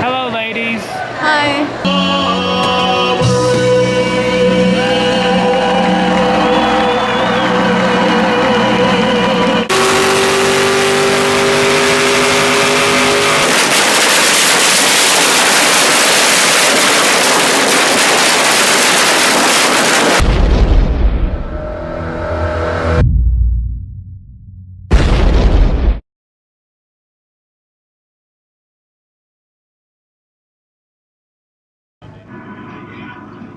Hello, ladies. Hi.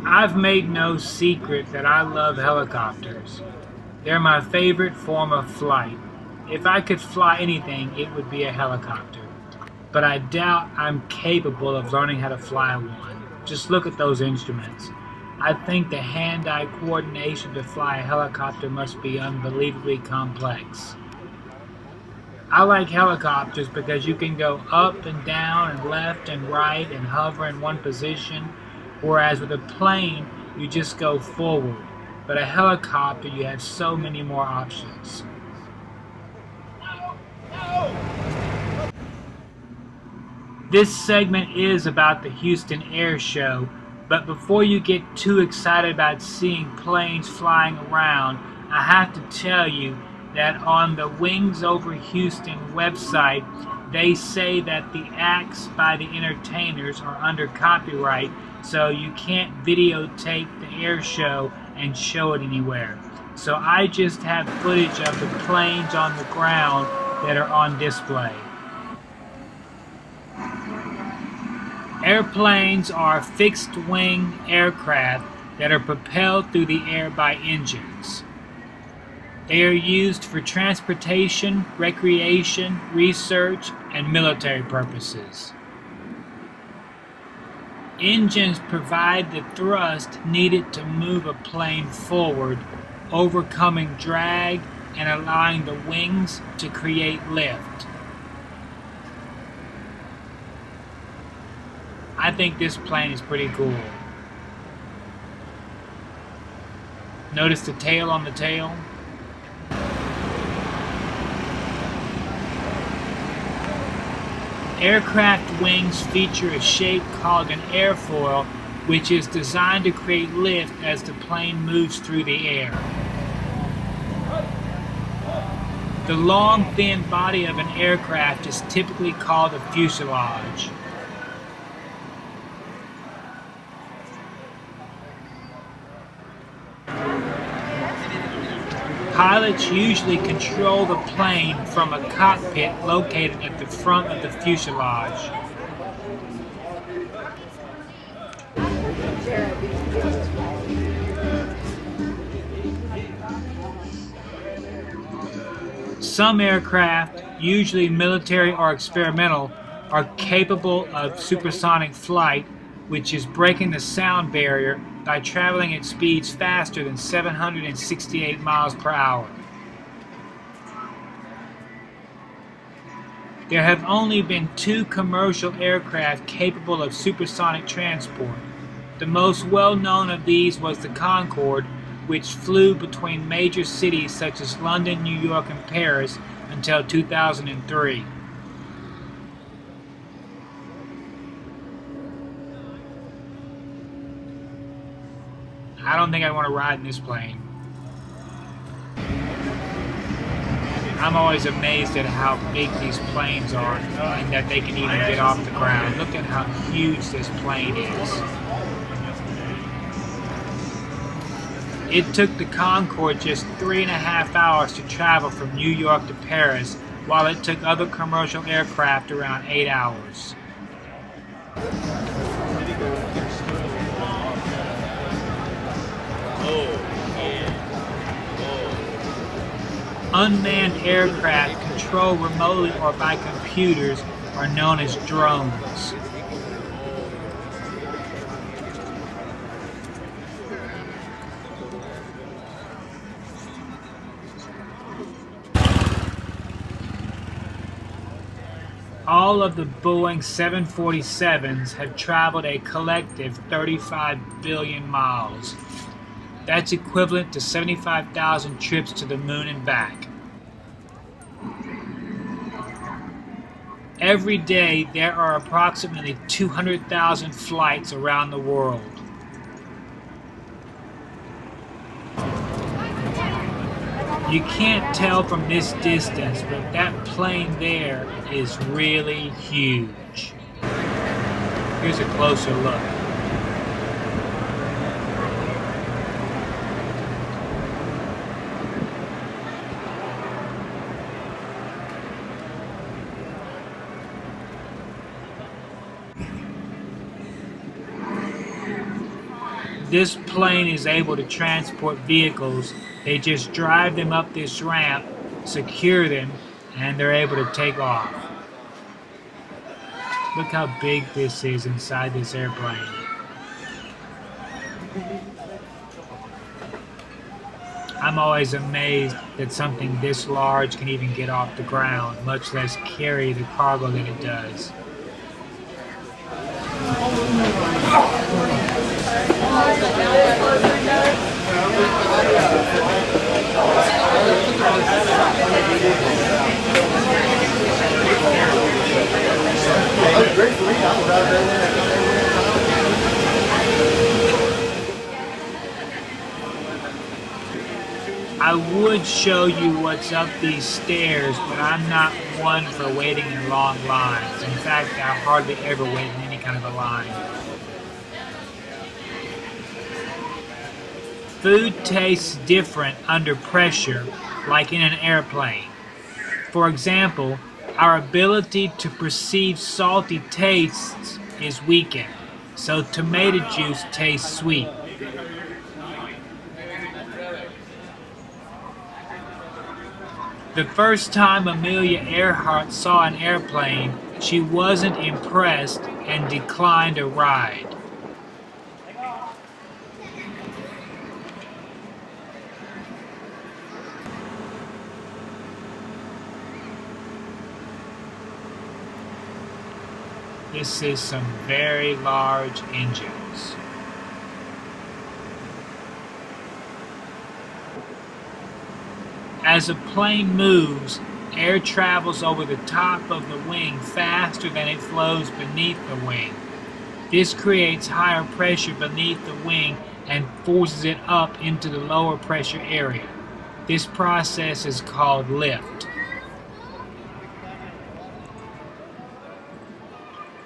I've made no secret that I love helicopters. They're my favorite form of flight. If I could fly anything, it would be a helicopter. But I doubt I'm capable of learning how to fly one. Just look at those instruments. I think the hand-eye coordination to fly a helicopter must be unbelievably complex. I like helicopters because you can go up and down and left and right and hover in one position, whereas with a plane, you just go forward. But a helicopter, you have so many more options. This segment is about the Houston Air Show, but before you get too excited about seeing planes flying around, I have to tell you that on the Wings Over Houston website, they say that the acts by the entertainers are under copyright, so you can't videotape the air show and show it anywhere. So I just have footage of the planes on the ground that are on display. Airplanes are fixed-wing aircraft that are propelled through the air by engines. They are used for transportation, recreation, research, and military purposes. Engines provide the thrust needed to move a plane forward, overcoming drag and allowing the wings to create lift. I think this plane is pretty cool. Notice the tail on the tail? Aircraft wings feature a shape called an airfoil, which is designed to create lift as the plane moves through the air. The long, thin body of an aircraft is typically called a fuselage. Pilots usually control the plane from a cockpit located at the front of the fuselage. Some aircraft, usually military or experimental, are capable of supersonic flight, which is breaking the sound barrier by traveling at speeds faster than 768 miles per hour. There have only been 2 commercial aircraft capable of supersonic transport. The most well-known of these was the Concorde, which flew between major cities such as London, New York, and Paris until 2003. I don't think I want to ride in this plane. I'm always amazed at how big these planes are and that they can even get off the ground. Look at how huge this plane is. It took the Concorde just 3.5 hours to travel from New York to Paris, while it took other commercial aircraft around 8 hours. Unmanned aircraft controlled remotely or by computers are known as drones. All of the Boeing 747s have traveled a collective 35 billion miles. That's equivalent to 75,000 trips to the moon and back. Every day, there are approximately 200,000 flights around the world. You can't tell from this distance, but that plane there is really huge. Here's a closer look. This plane is able to transport vehicles. They just drive them up this ramp, secure them, and they're able to take off. Look how big this is inside this airplane. I'm always amazed that something this large can even get off the ground, much less carry the cargo that it does. I would show you what's up these stairs, but I'm not one for waiting in long lines. In fact, I hardly ever wait in any kind of a line. Food tastes different under pressure, like in an airplane. For example, our ability to perceive salty tastes is weakened, so tomato juice tastes sweet. The first time Amelia Earhart saw an airplane, she wasn't impressed and declined a ride. This is some very large engines. As a plane moves, air travels over the top of the wing faster than it flows beneath the wing. This creates higher pressure beneath the wing and forces it up into the lower pressure area. This process is called lift.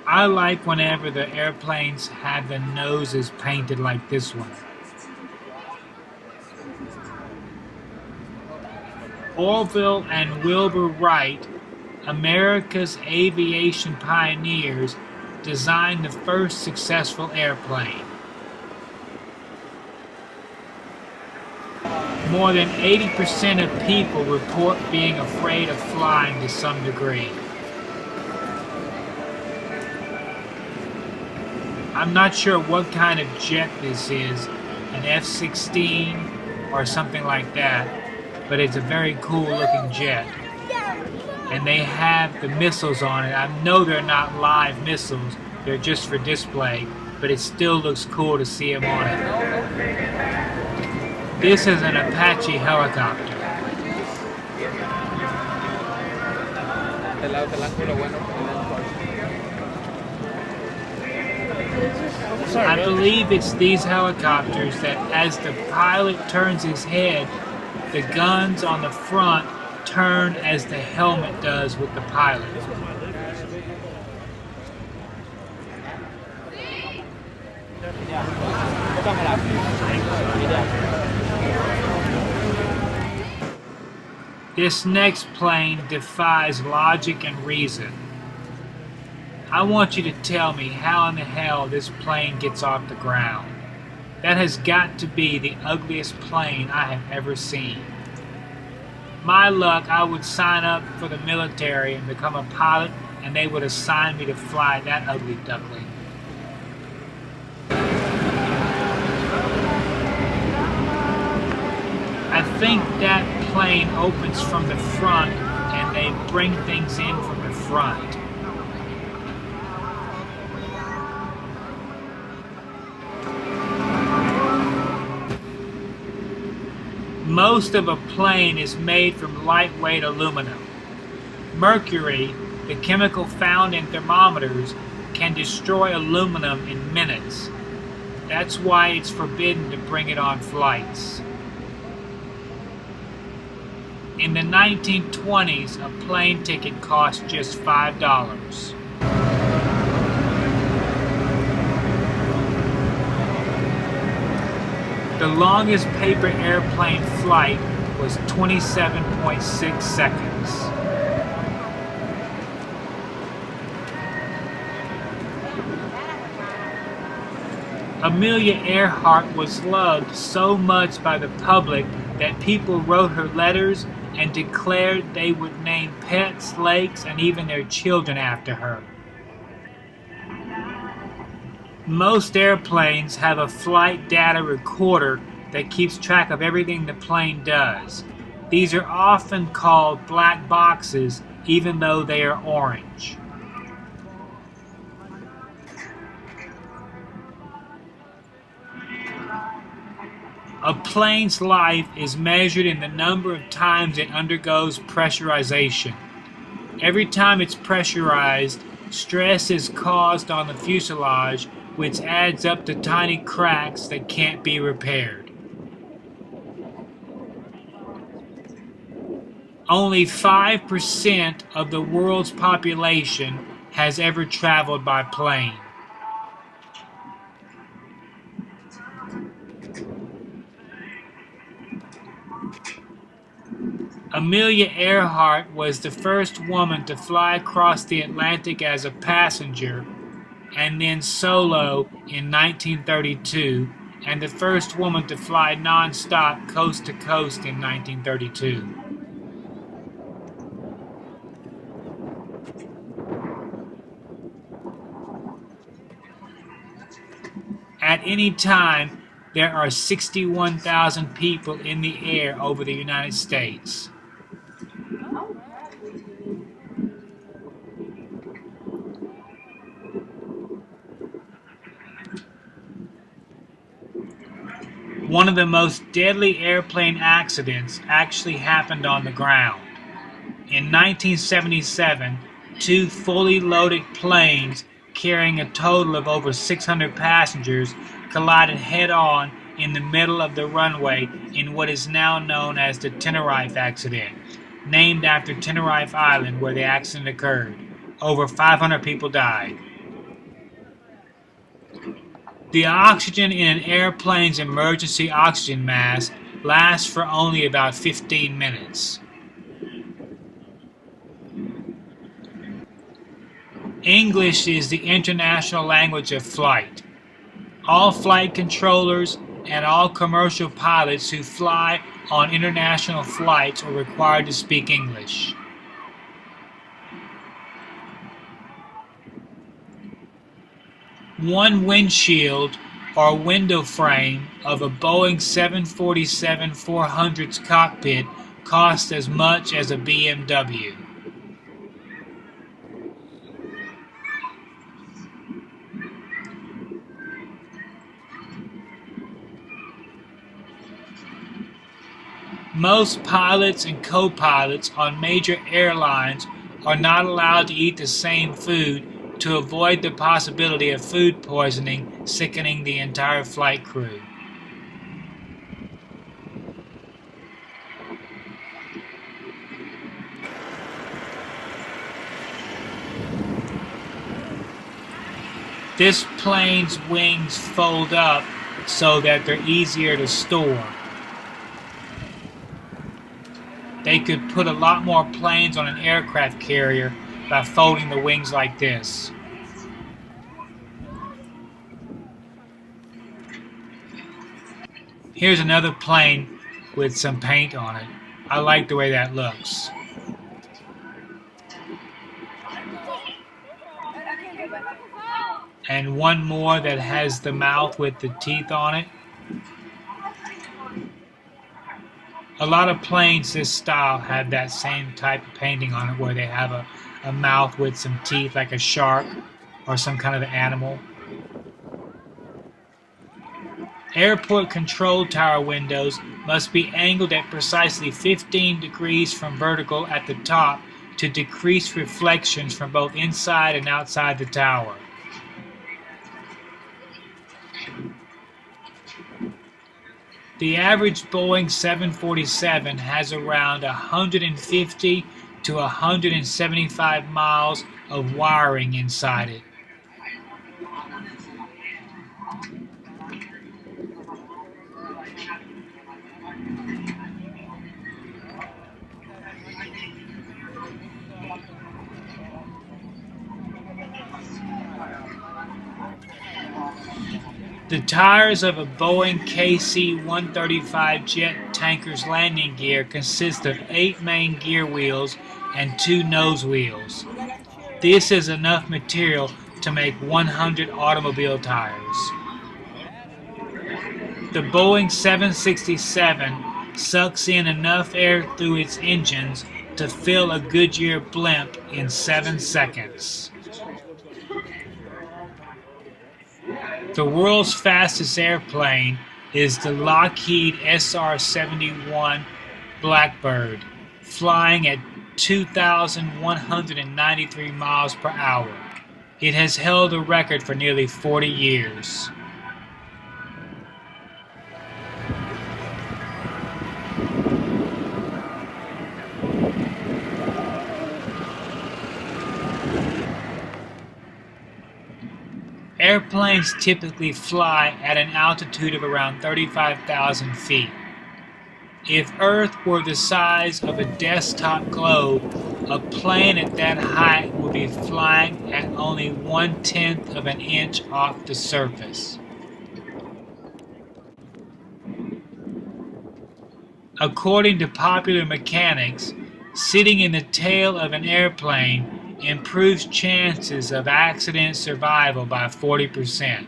I like whenever the airplanes have the noses painted like this one. Orville and Wilbur Wright, America's aviation pioneers, designed the first successful airplane. More than 80% of people report being afraid of flying to some degree. I'm not sure what kind of jet this is, an F-16 or something like that, but it's a very cool looking jet. And they have the missiles on it. I know they're not live missiles, they're just for display, but it still looks cool to see them on it. This is an Apache helicopter. I believe it's these helicopters that as the pilot turns his head, the guns on the front turn as the helmet does with the pilot. This next plane defies logic and reason. I want you to tell me how in the hell this plane gets off the ground. That has got to be the ugliest plane I have ever seen. My luck, I would sign up for the military and become a pilot, and they would assign me to fly that ugly duckling. I think that plane opens from the front and they bring things in from the front. Most of a plane is made from lightweight aluminum. Mercury, the chemical found in thermometers, can destroy aluminum in minutes. That's why it's forbidden to bring it on flights. In the 1920s, a plane ticket cost just $5. The longest paper airplane flight was 27.6 seconds. Amelia Earhart was loved so much by the public that people wrote her letters and declared they would name pets, lakes, and even their children after her. Most airplanes have a flight data recorder that keeps track of everything the plane does. These are often called black boxes, even though they are orange. A plane's life is measured in the number of times it undergoes pressurization. Every time it's pressurized, stress is caused on the fuselage, which adds up to tiny cracks that can't be repaired. Only 5% of the world's population has ever traveled by plane. Amelia Earhart was the first woman to fly across the Atlantic as a passenger and then solo in 1932, and the first woman to fly non-stop coast to coast in 1932. At any time, there are 61,000 people in the air over the United States. One of the most deadly airplane accidents actually happened on the ground. In 1977, two fully loaded planes carrying a total of over 600 passengers collided head-on in the middle of the runway in what is now known as the Tenerife accident, named after Tenerife Island where the accident occurred. Over 500 people died. The oxygen in an airplane's emergency oxygen mask lasts for only about 15 minutes. English is the international language of flight. All flight controllers and all commercial pilots who fly on international flights are required to speak English. One windshield or window frame of a Boeing 747-400's cockpit costs as much as a BMW. Most pilots and co-pilots on major airlines are not allowed to eat the same food to avoid the possibility of food poisoning sickening the entire flight crew. This plane's wings fold up so that they're easier to store. They could put a lot more planes on an aircraft carrier by folding the wings like this. Here's another plane with some paint on it. I like the way that looks. And one more that has the mouth with the teeth on it. A lot of planes this style have that same type of painting on it where they have a mouth with some teeth like a shark or some kind of animal. Airport control tower windows must be angled at precisely 15 degrees from vertical at the top to decrease reflections from both inside and outside the tower. The average Boeing 747 has around 150 to 175 miles of wiring inside it. The tires of a Boeing KC-135 jet tanker's landing gear consist of 8 main gear wheels and 2 nose wheels. This is enough material to make 100 automobile tires. The Boeing 767 sucks in enough air through its engines to fill a Goodyear blimp in 7 seconds. The world's fastest airplane is the Lockheed SR-71 Blackbird, flying at 2,193 miles per hour. It has held a record for nearly 40 years. Airplanes typically fly at an altitude of around 35,000 feet. If Earth were the size of a desktop globe, a plane at that height would be flying at only 1/10 of an inch off the surface. According to Popular Mechanics, sitting in the tail of an airplane improves chances of accident survival by 40%.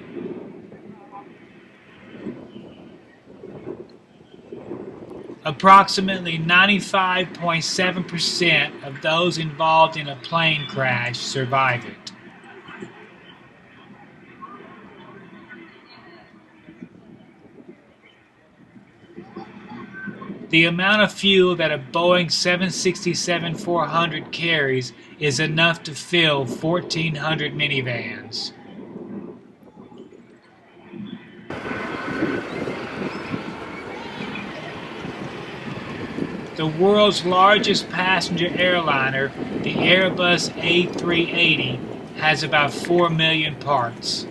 Approximately 95.7% of those involved in a plane crash survive it. The amount of fuel that a Boeing 767-400 carries is enough to fill 1,400 minivans. The world's largest passenger airliner, the Airbus A380, has about 4 million parts.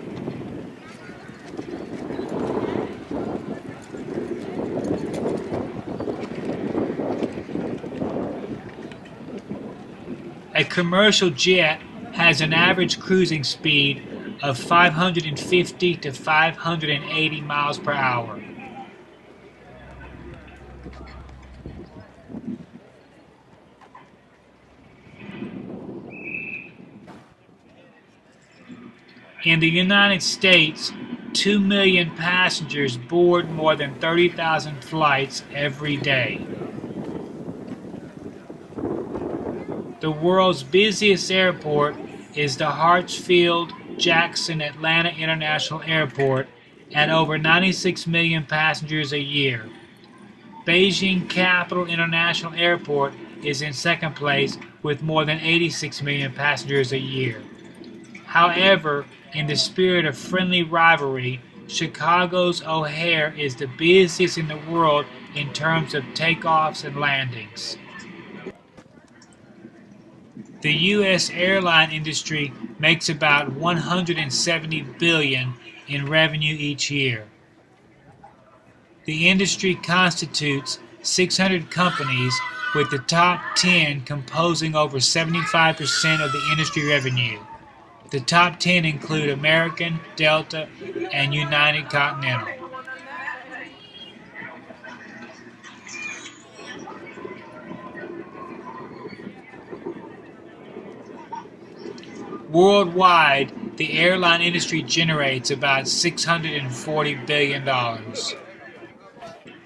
A commercial jet has an average cruising speed of 550 to 580 miles per hour. In the United States, 2 million passengers board more than 30,000 flights every day. The world's busiest airport is the Hartsfield-Jackson Atlanta International Airport at over 96 million passengers a year. Beijing Capital International Airport is in second place with more than 86 million passengers a year. However, in the spirit of friendly rivalry, Chicago's O'Hare is the busiest in the world in terms of takeoffs and landings. The U.S. airline industry makes about $170 billion in revenue each year. The industry constitutes 600 companies, with the top 10 composing over 75% of the industry revenue. The top 10 include American, Delta, and United Continental. Worldwide, the airline industry generates about $640 billion.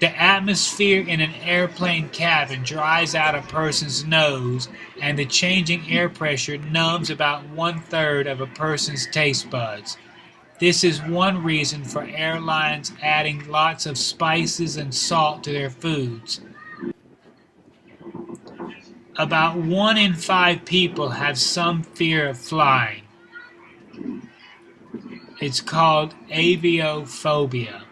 The atmosphere in an airplane cabin dries out a person's nose, and the changing air pressure numbs about 1/3 of a person's taste buds. This is one reason for airlines adding lots of spices and salt to their foods. About 1 in 5 people have some fear of flying. It's called aviophobia.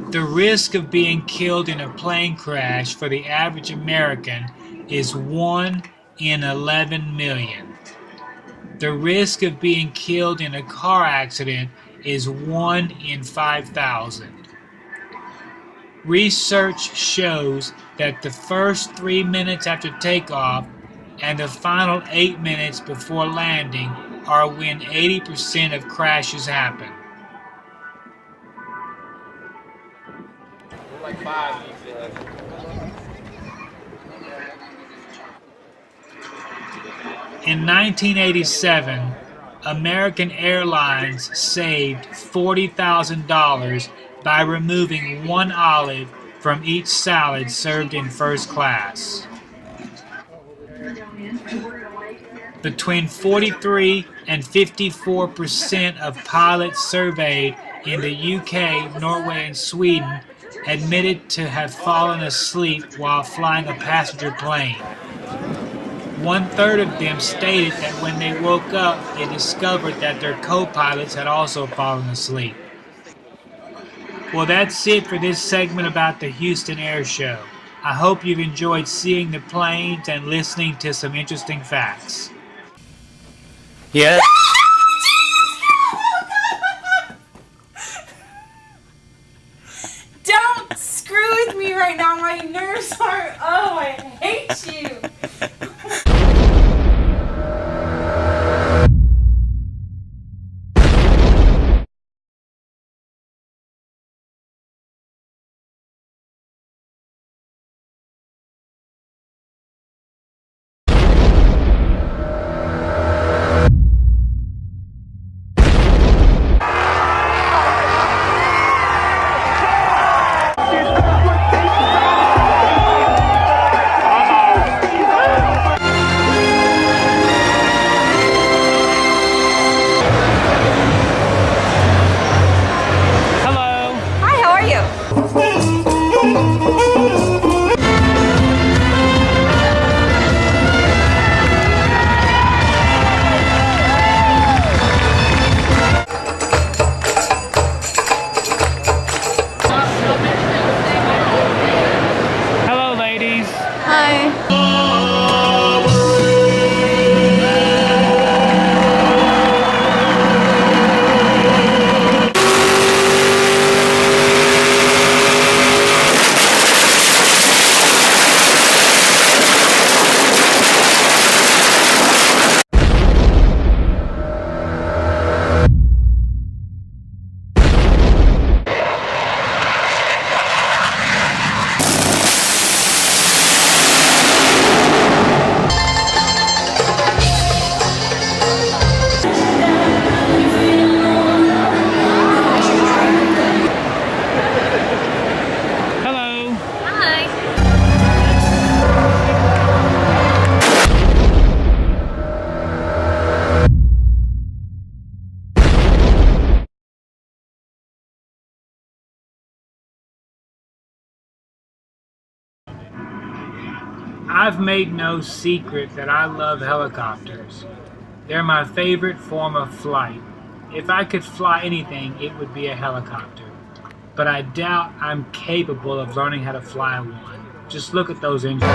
The risk of being killed in a plane crash for the average American is 1 in 11 million. The risk of being killed in a car accident is 1 in 5,000. Research shows that the first 3 minutes after takeoff and the final 8 minutes before landing are when 80% of crashes happen. In 1987, American Airlines saved $40,000 by removing 1 olive from each salad served in first class. Between 43 and 54% of pilots surveyed in the UK, Norway, and Sweden admitted to have fallen asleep while flying a passenger plane. 1/3 of them stated that when they woke up, they discovered that their co-pilots had also fallen asleep. Well, that's it for this segment about the Houston Air Show. I hope you've enjoyed seeing the planes and listening to some interesting facts. Yeah. Don't screw with me right now. My nerves are. Oh, I hate you. I've made no secret that I love helicopters. They're my favorite form of flight. If I could fly anything, it would be a helicopter. But I doubt I'm capable of learning how to fly one. Just look at those engines.